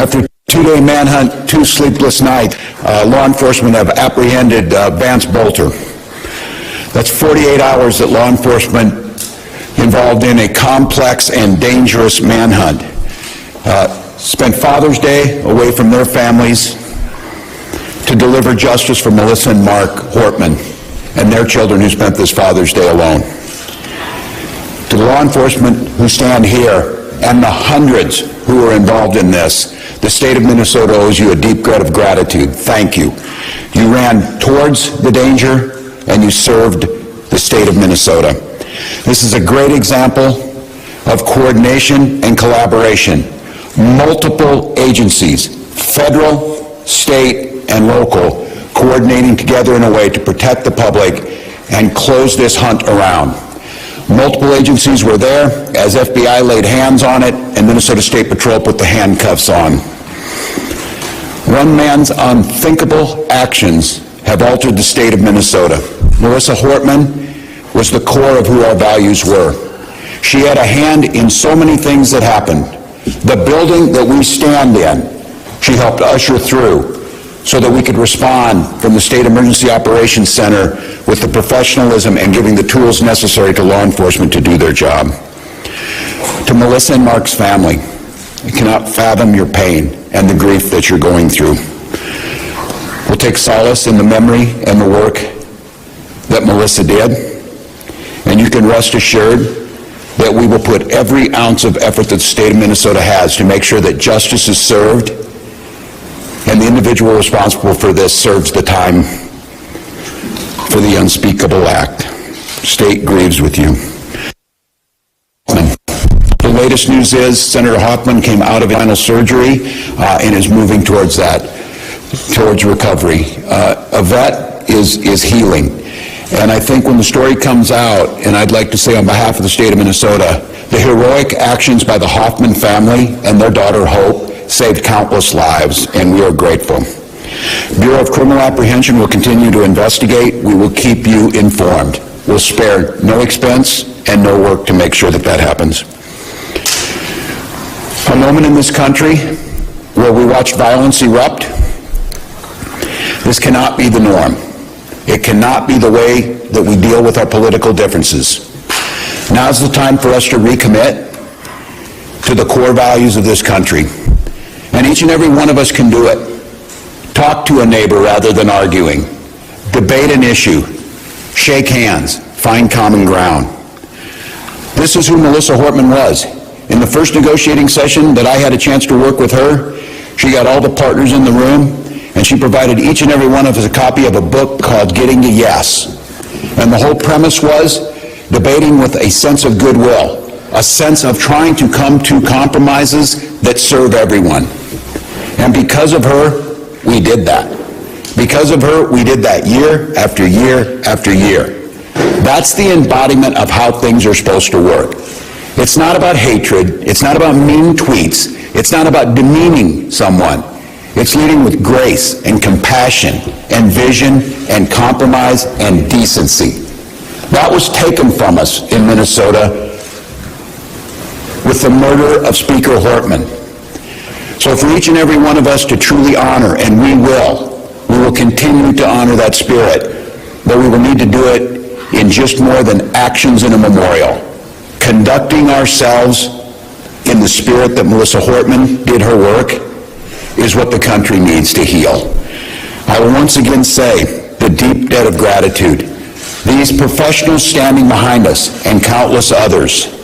After a two-day manhunt, 2 sleepless nights, law enforcement have apprehended Vance Bolter. That's 48 hours that law enforcement involved in a complex and dangerous manhunt. Spent Father's Day away from their families to deliver justice for Melissa and Mark Hortman and their children who spent this Father's Day alone. To the law enforcement who stand here and the hundreds who are involved in this, the state of Minnesota owes you a deep debt of gratitude. Thank you. You ran towards the danger and you served the state of Minnesota. This is a great example of coordination and collaboration. Multiple agencies, federal, state, and local, coordinating together in a way to protect the public and close this hunt around. Multiple agencies were there as FBI laid hands on it and Minnesota State Patrol put the handcuffs on. One man's unthinkable actions have altered the state of Minnesota. Melissa Hortman was the core of who our values were. She had a hand in so many things that happened. The building that we stand in, she helped usher through so that we could respond from the State Emergency Operations Center with the professionalism and giving the tools necessary to law enforcement to do their job. To Melissa and Mark's family, I cannot fathom your pain and the grief that you're going through. We'll take solace in the memory and the work that Melissa did, and you can rest assured that we will put every ounce of effort that the state of Minnesota has to make sure that justice is served and the individual responsible for this serves the time for the unspeakable act. State grieves with you. The latest news is Senator Hoffman came out of final surgery and is moving towards recovery. A vet is healing. And I think when the story comes out, and I'd like to say on behalf of the state of Minnesota, the heroic actions by the Hoffman family and their daughter Hope saved countless lives, and we are grateful. Bureau of Criminal Apprehension will continue to investigate. We will keep you informed. We'll spare no expense and no work to make sure that that happens. A moment in this country where we watch violence erupt. This cannot be the norm. It cannot be the way that we deal with our political differences. Now's the time for us to recommit to the core values of this country. And each and every one of us can do it. Talk to a neighbor rather than arguing. Debate an issue. Shake hands. Find common ground. This is who Melissa Hortman was. In the first negotiating session that I had a chance to work with her, she got all the partners in the room, and she provided each and every one of us a copy of a book called Getting to Yes. And the whole premise was debating with a sense of goodwill, a sense of trying to come to compromises that serve everyone. And because of her, we did that. Because of her, we did that year after year after year. That's the embodiment of how things are supposed to work. It's not about hatred. It's not about mean tweets. It's not about demeaning someone. It's leading with grace and compassion and vision and compromise and decency. That was taken from us in Minnesota with the murder of Speaker Hortman. So for each and every one of us to truly honor, and we will continue to honor that spirit, but we will need to do it in just more than actions in a memorial. Conducting ourselves in the spirit that Melissa Hortman did her work is what the country needs to heal. I will once again say the deep debt of gratitude. These professionals standing behind us and countless others